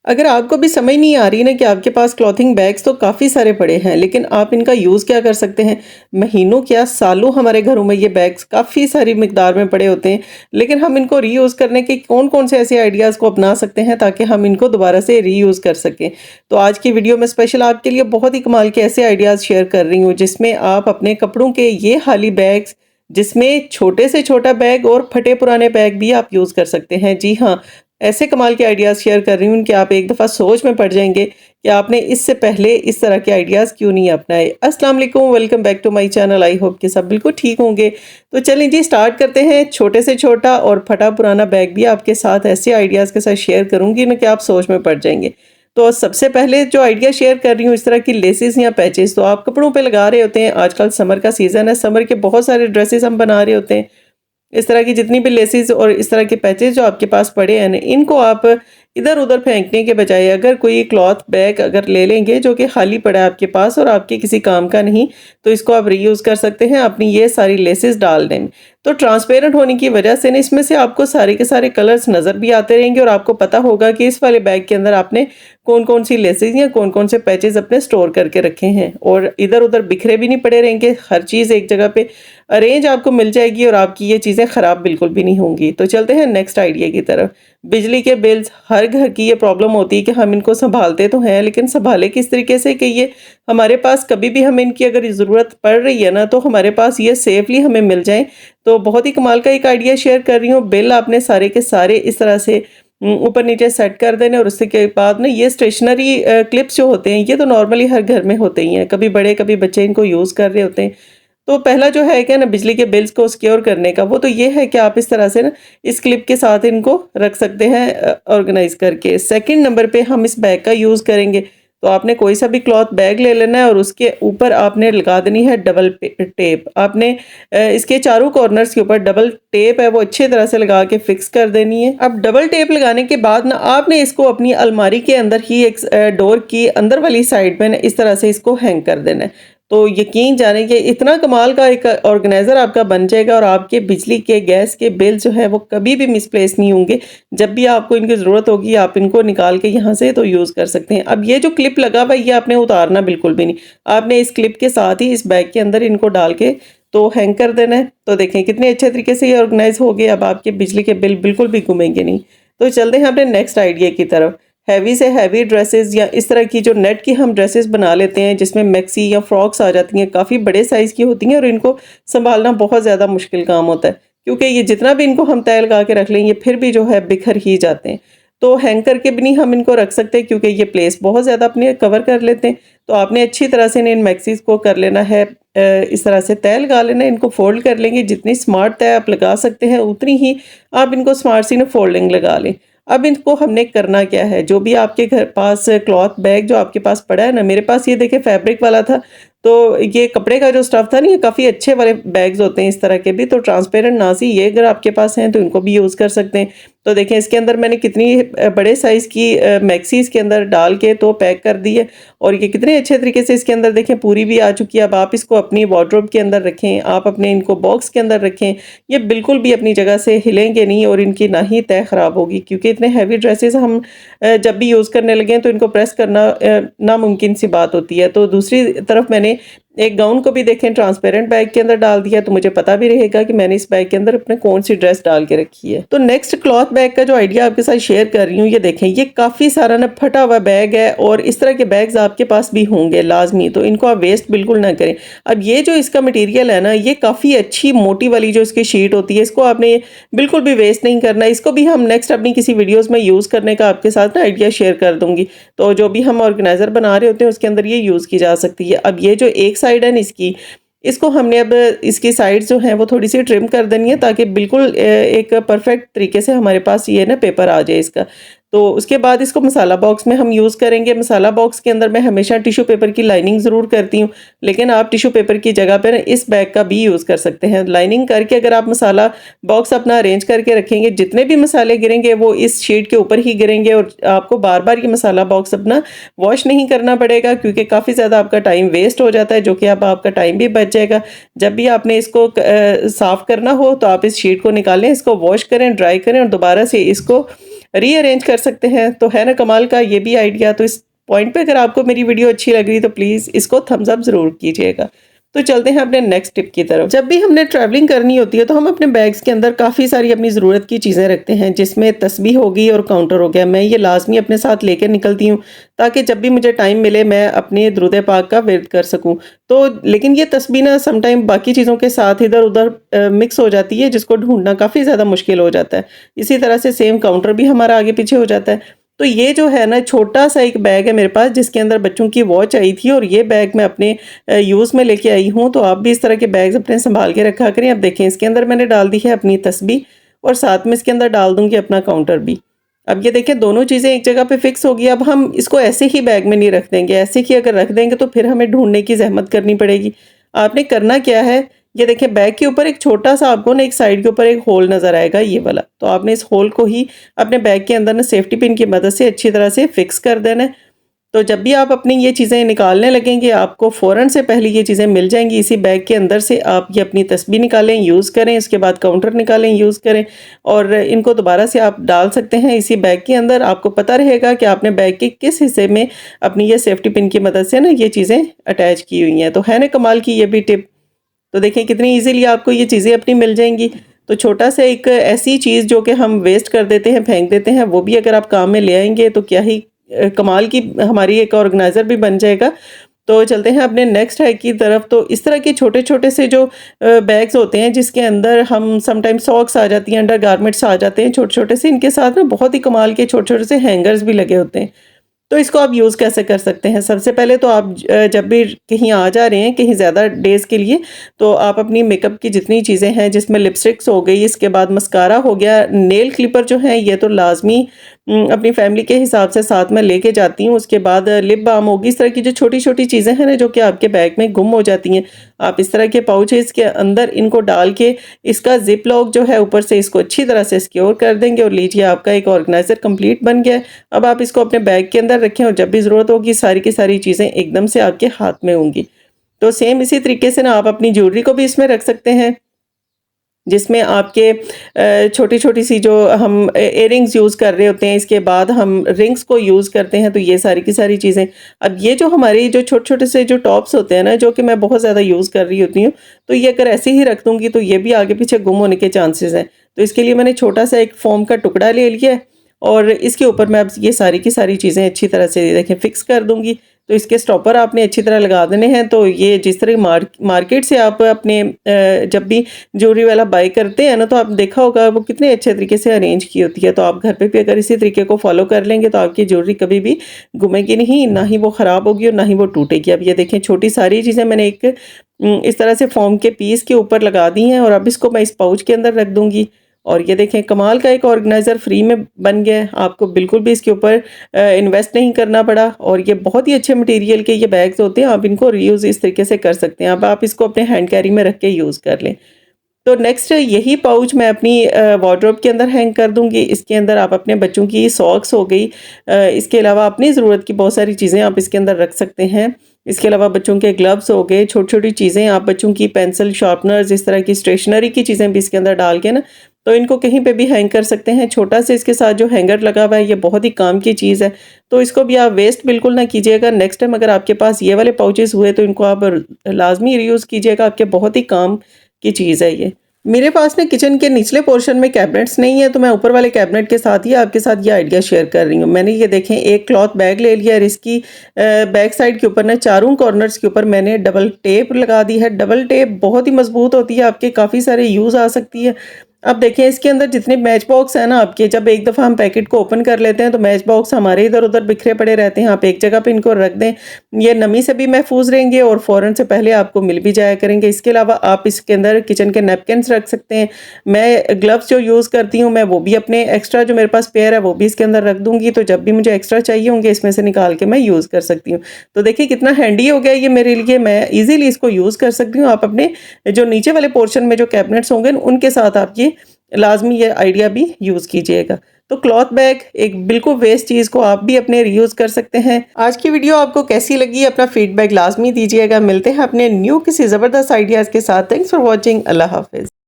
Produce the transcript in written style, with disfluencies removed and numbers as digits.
अगर आपको भी समझ नहीं आ रही ना कि आपके पास क्लॉथिंग बैग्स तो काफ़ी सारे पड़े हैं, लेकिन आप इनका यूज़ क्या कर सकते हैं? महीनों क्या सालों हमारे घरों में ये बैग्स काफ़ी सारी मिकदार में पड़े होते हैं, लेकिन हम इनको रीयूज़ करने के कौन-कौन से ऐसे आइडियाज़ को अपना सकते हैं ताकि हम इनको दोबारा से रीयूज़ कर सकें। तो आज की वीडियो में स्पेशल आपके लिए बहुत ही कमाल के ऐसे आइडियाज़ शेयर कर रही हूँ, जिसमें आप अपने कपड़ों के ये खाली बैग्स जिसमें छोटे से छोटा बैग और फटे पुराने बैग भी आप यूज़ कर सकते हैं। जी हाँ, ऐसे कमाल के आइडियाज़ शेयर कर रही हूँ कि आप एक दफ़ा सोच में पड़ जाएँगे कि आपने इससे पहले इस तरह के आइडियाज़ क्यों नहीं अपनाए। अस्सलाम वालेकुम, welcome back to my channel. I hope कि सब बिल्कुल ठीक होंगे। तो चलें जी स्टार्ट करते हैं। छोटे से छोटा और फटा पुराना बैग भी आपके साथ ऐसे आइडियाज़ के साथ शेयर करूँगी ना कि आप सोच में पड़ जाएँगे। तो सबसे पहले जो आइडिया शेयर कर रही हूँ इस तरह की लेसेस या पैचेज़ तो आप कपड़ों पे लगा रहे होते हैं। आजकल समर का सीज़न है, समर के बहुत सारे ड्रेसेस हम बना रहे होते हैं। इस तरह की जितनी भी लेसेस और इस तरह के पैचेज़ जो आपके पास पड़े हैं ना, इनको आप इधर-उधर फेंकने के बजाय अगर कोई क्लॉथ बैग अगर ले लेंगे जो कि खाली पड़ा है आपके पास और आपके किसी काम का नहीं, तो इसको आप रीयूज़ कर सकते हैं अपनी ये सारी लेसेस डालने में। तो ट्रांसपेरेंट होने की वजह से ना इसमें से आपको सारे के सारे कलर्स नज़र भी आते रहेंगे और आपको पता होगा कि इस वाले बैग के अंदर आपने कौन-कौन सी लेसेस या कौन-कौन से पैचेज़ अपने स्टोर करके रखे हैं और इधर-उधर बिखरे भी नहीं पड़े रहेंगे। हर चीज़ एक जगह पे अरेंज आपको मिल जाएगी और आपकी ये चीज़ें ख़राब बिल्कुल भी नहीं होंगी। तो चलते हैं नेक्स्ट आइडिया की तरफ। बिजली के बिल्स, हर घर की ये प्रॉब्लम होती है कि हम इनको सँभालते तो हैं, लेकिन सँभालें किस तरीके से कि ये हमारे पास कभी भी हमें इनकी अगर ज़रूरत पड़ रही है ना, तो हमारे पास ये सेफ़ली हमें मिल जाएँ। तो बहुत ही कमाल का एक आइडिया शेयर कर रही हूँ। बिल आपने सारे के सारे इस तरह से ऊपर-नीचे सेट कर देने और उसके के बाद ना ये स्टेशनरी क्लिप्स जो होते हैं, ये तो नॉर्मली हर घर में होते ही हैं। कभी बड़े, कभी बच्चे इनको यूज़ कर रहे होते हैं। तो पहला जो है क्या ना बिजली के बिल्स को सिक्योर करने का वो तो ये है कि आप इस तरह से ना इस क्लिप के साथ इनको रख सकते हैं ऑर्गेनाइज करके। सेकंड नंबर पे हम इस बैग का यूज़ करेंगे तो आपने कोई सा भी क्लॉथ बैग ले लेना है और उसके ऊपर आपने लगा देनी है डबल टेप। आपने इसके चारों कॉर्नर्स के ऊपर डबल टेप है वो अच्छी तरह से लगा के फिक्स कर देनी है। अब डबल टेप लगाने के बाद ना आपने इसको अपनी अलमारी के अंदर ही एक डोर की अंदर वाली साइड में ना इस तरह से इसको हैंग कर देना है। तो यकीन जाने कि इतना कमाल का एक ऑर्गेनाइज़र आपका बन जाएगा और आपके बिजली के, गैस के बिल जो है वो कभी भी मिसप्लेस नहीं होंगे। जब भी आपको इनकी ज़रूरत होगी आप इनको निकाल के यहाँ से तो यूज़ कर सकते हैं। अब ये जो क्लिप लगा हुआ है ये आपने उतारना बिल्कुल भी नहीं। आपने इस क्लिप के साथ ही इस बैग के अंदर इनको डाल के तो हैंग कर देना है। तो देखें कितने अच्छे तरीके से ये ऑर्गेनाइज़ हो गए। अब आपके बिजली के बिल बिल्कुल भी घूमेंगे नहीं। तो चलते हैं अपने नेक्स्ट आइडिया की तरफ। हैवी से हैवी ड्रेसेस या इस तरह की जो नेट की हम ड्रेसेस बना लेते हैं जिसमें मैक्सी या फ्रॉक्स आ जाती हैं, काफ़ी बड़े साइज़ की होती हैं और इनको संभालना बहुत ज़्यादा मुश्किल काम होता है क्योंकि ये जितना भी इनको हम तय लगा के रख लेंगे फिर भी जो है बिखर ही जाते हैं। तो हैंग करके भी नहीं हम इनको रख सकते क्योंकि ये प्लेस बहुत ज़्यादा अपने कवर कर लेते हैं। तो आपने अच्छी तरह से इन मैक्सीज़ को कर लेना है, इस तरह से तय लगा लेना है, इनको फोल्ड कर लेंगे। जितनी स्मार्ट तय आप लगा सकते हैं उतनी ही आप इनको स्मार्ट सी ना फोल्डिंग लगा लें। अब इनको हमने करना क्या है, जो भी आपके घर पास क्लॉथ बैग जो आपके पास पड़ा है ना, मेरे पास ये देखिए फैब्रिक वाला था, तो ये कपड़े का जो स्टफ़ था ना, ये काफ़ी अच्छे वाले बैग्स होते हैं इस तरह के भी, तो ट्रांसपेरेंट ना सी ये अगर आपके पास हैं तो इनको भी यूज़ कर सकते हैं। तो देखें इसके अंदर मैंने कितनी बड़े साइज़ की मैक्सी इसके अंदर डाल के तो पैक कर दी है और ये कितने अच्छे तरीके से इसके अंदर देखें पूरी भी आ चुकी है। अब आप इसको अपनी वार्डरोब के अंदर रखें, आप अपने इनको बॉक्स के अंदर रखें, ये बिल्कुल भी अपनी जगह से हिलेंगे नहीं और इनकी ना ही तय ख़राब होगी क्योंकि इतने हैवी ड्रेसेस हम जब भी यूज़ करने लगे हैं तो इनको प्रेस करना नामुमकिन सी बात होती है। तो दूसरी तरफ मैंने एक गाउन को भी देखें ट्रांसपेरेंट बैग के अंदर डाल दिया तो मुझे पता भी रहेगा कि मैंने इस बैग के अंदर अपने कौन सी ड्रेस डाल के रखी है। तो नेक्स्ट क्लॉथ बैग का जो आइडिया आपके साथ शेयर कर रही हूँ, ये देखें ये काफ़ी सारा ना फटा हुआ बैग है और इस तरह के बैग्स आपके पास भी होंगे लाजमी, तो इनको आप वेस्ट बिल्कुल ना करें। अब ये जो इसका मटेरियल है ना, ये काफ़ी अच्छी मोटी वाली जो इसकी शीट होती है, इसको आपने बिल्कुल भी वेस्ट नहीं करना। इसको भी हम नेक्स्ट अपनी किसी वीडियोज़ में यूज़ करने का आपके साथ ना आइडिया शेयर कर दूँगी। तो जो भी हम ऑर्गेनाइज़र बना रहे होते हैं उसके अंदर ये यूज़ की जा सकती है। अब ये जो एक साइड है ना इसकी, इसको हमने अब इसकी साइड्स जो हैं वो थोड़ी-सी ट्रिम कर देनी है ताकि बिल्कुल एक परफेक्ट तरीके से हमारे पास ये ना पेपर आ जाए इसका। तो उसके बाद इसको मसाला बॉक्स में हम यूज़ करेंगे। मसाला बॉक्स के अंदर मैं हमेशा टिश्यू पेपर की लाइनिंग ज़रूर करती हूँ, लेकिन आप टिश्यू पेपर की जगह पर इस बैग का भी यूज़ कर सकते हैं। लाइनिंग करके अगर आप मसाला बॉक्स अपना अरेंज करके रखेंगे, जितने भी मसाले गिरेंगे वो इस शीट के ऊपर ही गिरेंगे और आपको बार-बार ये मसाला बॉक्स अपना वॉश नहीं करना पड़ेगा क्योंकि काफ़ी ज़्यादा आपका टाइम वेस्ट हो जाता है, जो कि अब आपका टाइम भी बच जाएगा। जब भी आपने इसको साफ़ करना हो तो आप इस शीट को निकालें, इसको वॉश करें, ड्राई करें और दोबारा से इसको रीअरेंज कर सकते हैं। तो है ना कमाल का ये भी आइडिया। तो इस पॉइंट पे अगर आपको मेरी वीडियो अच्छी लग रही तो प्लीज़ इसको थम्स अप ज़रूर कीजिएगा। तो चलते हैं अपने नेक्स्ट टिप की तरफ। जब भी हमने ट्रैवलिंग करनी होती है तो हम अपने बैग्स के अंदर काफ़ी सारी अपनी ज़रूरत की चीज़ें रखते हैं, जिसमें तस्बीह हो गई और काउंटर हो गया। मैं ये लाज़मी अपने साथ लेकर निकलती हूँ ताकि जब भी मुझे टाइम मिले मैं अपने दुरूद पाक का विर्द कर सकूँ। तो लेकिन ये तस्बीह ना समटाइम बाकी चीज़ों के साथ इधर-उधर मिक्स हो जाती है, जिसको ढूँढना काफ़ी ज़्यादा मुश्किल हो जाता है। इसी तरह से सेम काउंटर भी हमारा आगे-पीछे हो जाता है। तो ये जो है ना छोटा-सा एक बैग है मेरे पास, जिसके अंदर बच्चों की वॉच आई थी और ये बैग मैं अपने यूज़ में लेके आई हूँ। तो आप भी इस तरह के बैग्स अपने सँभाल के रखा करें। अब देखें इसके अंदर मैंने डाल दी है अपनी तस्बीह और साथ में इसके अंदर डाल दूँगी अपना काउंटर भी। अब ये देखिए दोनों चीज़ें एक जगह पे फ़िक्स हो गई। अब हम इसको ऐसे ही बैग में नहीं रख देंगे। ऐसे ही अगर रख देंगे तो फिर हमें ढूँढने की ज़हमत करनी पड़ेगी। आपने करना क्या है, ये देखिए बैग के ऊपर एक छोटा-सा आपको ना एक साइड के ऊपर एक होल नज़र आएगा ये वाला। तो आपने इस होल को ही अपने बैग के अंदर ना सेफ्टी पिन की मदद से अच्छी तरह से फ़िक्स कर देना है। तो जब भी आप अपनी ये चीज़ें निकालने लगेंगे, आपको फ़ौरन से पहले ये चीज़ें मिल जाएँगी। इसी बैग के अंदर से आप ये अपनी तस्बीह निकालें, यूज़ करें, इसके बाद काउंटर निकालें, यूज़ करें और इनको दोबारा से आप डाल सकते हैं इसी बैग के अंदर। आपको पता रहेगा कि आपने बैग के किस हिस्से में अपनी ये सेफ्टी पिन की मदद से ना ये चीज़ें अटैच की हुई हैं। तो है ना कमाल की ये भी टिप। तो देखिए कितनी ईज़िली आपको ये चीज़ें अपनी मिल जाएँगी। तो छोटा-सा एक ऐसी चीज़ जो कि हम वेस्ट कर देते हैं, फेंक देते हैं, वो भी अगर आप काम में ले आएँगे तो क्या ही कमाल की हमारी एक ऑर्गेनाइज़र भी बन जाएगा। तो चलते हैं अपने नेक्स्ट हैक की तरफ। तो इस तरह के छोटे-छोटे से जो बैग्स होते हैं जिसके अंदर हम समटाइम्स सॉक्स आ जाती हैं, अंडरगारमेंट्स आ जाते हैं छोटे-छोटे से, इनके साथ ना बहुत ही कमाल के छोटे-छोटे से हैंगर्स भी लगे होते हैं। तो इसको आप यूज़ कैसे कर सकते हैं? सबसे पहले तो आप जब भी कहीं आ जा रहे हैं, कहीं ज़्यादा डेज़ के लिए, तो आप अपनी मेकअप की जितनी चीज़ें हैं, जिसमें लिपस्टिक्स हो गई, इसके बाद मस्कारा हो गया, नेल क्लिपर जो है, ये तो लाज़मी अपनी फैमिली के हिसाब से साथ में लेके जाती हूँ। उसके बाद लिप बाम होगी, इस तरह की जो छोटी-छोटी चीज़ें हैं ना, जो कि आपके बैग में गुम हो जाती हैं, आप इस तरह के पाउचेज़ के अंदर इनको डाल के इसका ज़िप लॉक जो है, ऊपर से इसको अच्छी तरह से सिक्योर कर देंगे और लीजिए आपका एक ऑर्गेनाइज़र कंप्लीट बन गया है। अब आप इसको अपने बैग के अंदर रखें और जब भी ज़रूरत होगी सारी की सारी चीज़ें एकदम से आपके हाथ में होंगी। तो सेम इसी तरीके से ना आप अपनी ज्वेलरी को भी इसमें रख सकते हैं, जिसमें आपके छोटी-छोटी सी जो हम इयररिंग्स यूज़ कर रहे होते हैं, इसके बाद हम रिंग्स को यूज़ करते हैं, तो ये सारी की सारी चीज़ें। अब ये जो हमारी जो छोटे-छोटे से जो टॉप्स होते हैं ना, जो कि मैं बहुत ज़्यादा यूज़ कर रही होती हूँ, तो ये अगर ऐसे ही रख दूँगी तो ये भी आगे-पीछे गुम होने के चांसेस हैं। तो इसके लिए मैंने छोटा-सा एक फ़ोम का टुकड़ा ले लिया है और इसके ऊपर मैं अब ये सारी की सारी चीज़ें अच्छी तरह से देखें फ़िक्स कर दूँगी। तो इसके स्टॉपर आपने अच्छी तरह लगा देने हैं। तो ये जिस तरह मार्केट से आप अपने जब भी ज्वेलरी वाला बाय करते हैं ना, तो आप देखा होगा वो कितने अच्छे तरीके से अरेंज की होती है। तो आप घर पे भी अगर इसी तरीके को फॉलो कर लेंगे तो आपकी ज्वेलरी कभी भी घूमेगी नहीं, ना ही वो ख़राब होगी और ना ही वो टूटेगी। अब ये देखें छोटी सारी चीज़ें मैंने एक इस तरह से फ़ोम के पीस के ऊपर लगा दी हैं और अब इसको मैं इस पाउच के अंदर रख दूँगी। और ये देखें कमाल का एक ऑर्गेनाइज़र फ्री में बन गया है। आपको बिल्कुल भी इसके ऊपर इन्वेस्ट नहीं करना पड़ा और ये बहुत ही अच्छे मटेरियल के ये बैग्स होते हैं। आप इनको रीयूज़ इस तरीके से कर सकते हैं। अब आप इसको अपने हैंड कैरी में रख के यूज़ कर लें। तो नेक्स्ट यही पाउच मैं अपनी वार्डरोब के अंदर हैंग कर दूँगी। इसके अंदर आप अपने बच्चों की सॉक्स हो गई, इसके अलावा अपनी ज़रूरत की बहुत सारी चीज़ें आप इसके अंदर रख सकते हैं। इसके अलावा बच्चों के ग्लव्स हो गए, छोटी-छोटी चीज़ें आप बच्चों की पेंसिल, शार्पनर्स, इस तरह की स्टेशनरी की चीज़ें भी इसके अंदर डाल के ना, तो इनको कहीं पे भी हैंग कर सकते हैं। छोटा सा इसके साथ जो हैंगर लगा हुआ है, ये बहुत ही काम की चीज़ है। तो इसको भी आप वेस्ट बिल्कुल ना कीजिएगा। नेक्स्ट टाइम अगर आपके पास ये वाले पाउचेज़ हुए तो इनको आप लाज़मी रीयूज़ कीजिएगा, आपके बहुत ही काम की चीज़ है ये। मेरे पास ना किचन के निचले पोर्शन में कैबिनेट्स नहीं है, तो मैं ऊपर वाले कैबिनेट के साथ ही आपके साथ ये आइडिया शेयर कर रही हूँ। मैंने ये देखें एक क्लॉथ बैग ले लिया और इसकी बैक साइड के ऊपर ना चारों कॉर्नर्स के ऊपर मैंने डबल टेप लगा दी है। डबल टेप बहुत ही मजबूत होती है, आपके काफ़ी सारे यूज़ आ सकती है। अब देखिए इसके अंदर जितने मैच बॉक्स हैं ना आपके, जब एक दफ़ा हम पैकेट को ओपन कर लेते हैं तो मैच बॉक्स हमारे इधर-उधर बिखरे पड़े रहते हैं। आप एक जगह पे इनको रख दें, ये नमी से भी महफूज रहेंगे और फ़ौरन से पहले आपको मिल भी जाया करेंगे। इसके अलावा आप इसके अंदर किचन के नैपकिन्स रख सकते हैं। मैं ग्लव्स जो यूज़ करती हूँ, मैं वो भी अपने एक्स्ट्रा जो मेरे पास स्पेयर है वो भी इसके अंदर रख दूँगी, तो जब भी मुझे एक्स्ट्रा चाहिए होंगे इसमें से निकाल के मैं यूज़ कर सकती हूँ। तो देखिए कितना हैंडी हो गया ये मेरे लिए, मैं ईज़िली इसको यूज़ कर सकती हूँ। आप अपने जो नीचे वाले पोर्शन में जो कैबिनेट्स होंगे उनके साथ आप ये लाज़मी ये आइडिया भी यूज़ कीजिएगा। तो क्लॉथ बैग एक बिल्कुल वेस्ट चीज़ को आप भी अपने रीयूज़ कर सकते हैं। आज की वीडियो आपको कैसी लगी अपना फीडबैक लाज़मी दीजिएगा। मिलते हैं अपने न्यू किसी ज़बरदस्त आइडियाज़ के साथ। Thanks for watching. अल्लाह हाफ़िज़।